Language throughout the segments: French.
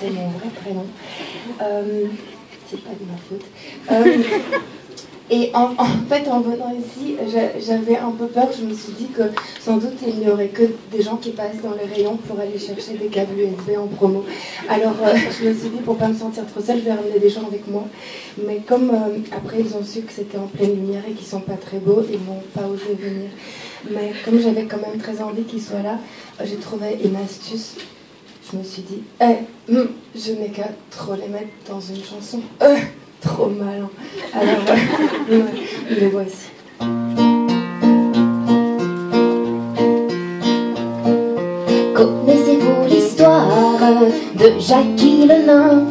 c'est mon vrai prénom. C'est pas de ma faute. Et en fait, en venant ici, j'avais un peu peur. Je me suis dit que sans doute il n'y aurait que des gens qui passent dans les rayons pour aller chercher des câbles USB en promo. Alors je me suis dit, pour pas me sentir trop seule, je vais ramener des gens avec moi. Mais comme après ils ont su que c'était en pleine lumière et qu'ils sont pas très beaux, ils n'ont pas osé venir. Mais comme j'avais quand même très envie qu'ils soient là, j'ai trouvé une astuce. Je me suis dit, je n'ai qu'à trop les mettre dans une chanson. Trop malin. Alors, les voici. Connaissez-vous l'histoire de Jackie le nain,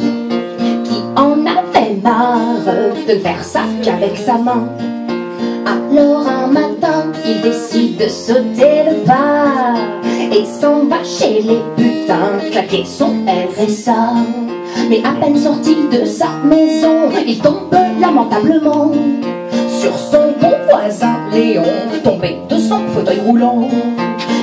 qui en avait marre de ne faire ça qu'avec sa main? Alors un matin, il décide de sauter le pas et s'en va chez les putains claquer son RSA. Mais à peine sorti de sa maison, il tombe lamentablement sur son bon voisin Léon, tombé de son fauteuil roulant.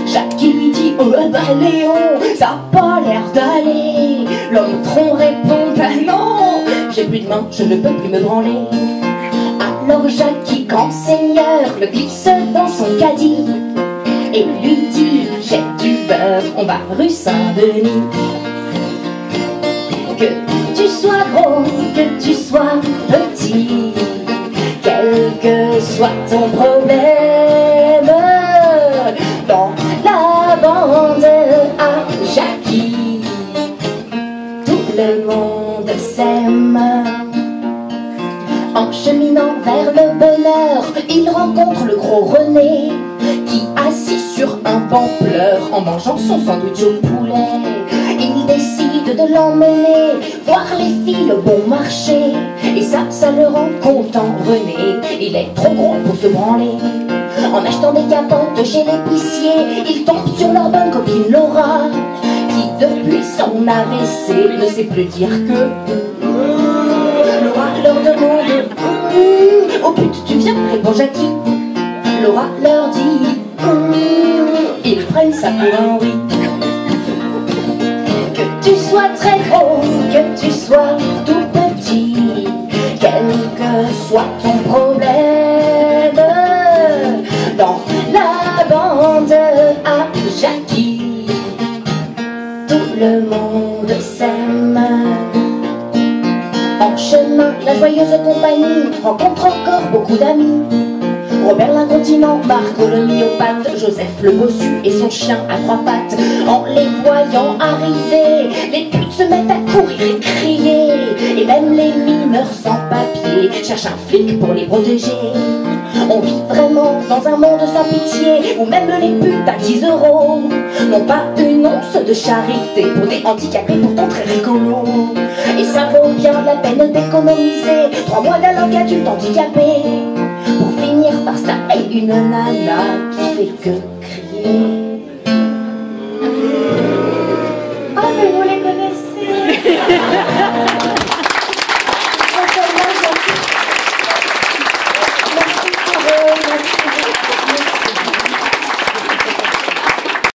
Jackie lui dit, oh bah Léon, ça a pas l'air d'aller. L'homme tronc répond, bah non, j'ai plus de main, je ne peux plus me branler. Alors Jackie, grand seigneur, le glisse dans son caddie et lui dit, j'ai du beurre, on va rue Saint-Denis. Que tu sois gros, que tu sois petit, quel que soit ton problème, dans la bande à Jackie, tout le monde s'aime. En cheminant vers le bonheur, il rencontre le gros René, qui assis sur un banc pleure en mangeant son sandwich au poulet. Il décide de l'emmener voir les filles au bon marché, et ça le rend content. René, il est trop gros pour se branler. En achetant des capotes chez l'épicier, il tombe sur leur bonne copine Laura, qui depuis son AVC ne sait plus dire que Laura leur demande, oh pute tu viens, répond Jackie. Laura leur dit, ils prennent ça pour un oui. Que tu sois très gros, que tu sois tout petit, quel que soit ton problème, dans la bande à Jackie, tout le monde s'aime. En chemin, la joyeuse compagnie rencontre encore beaucoup d'amis. Robert l'incontinent, Marco le myopathe, Joseph le bossu et son chien à trois pattes. En les voyant arriver, les putes se mettent à courir et crier, et même les mineurs sans papier cherchent un flic pour les protéger. On vit vraiment dans un monde sans pitié, où même les putes à 10 € n'ont pas une once de charité pour des handicapés pourtant très rigolos. Et ça vaut bien la peine d'économiser 3 mois d'alloc adulte handicapé pour finir par se taper une nana qui fait que crier. Ah mais vous les connaissez.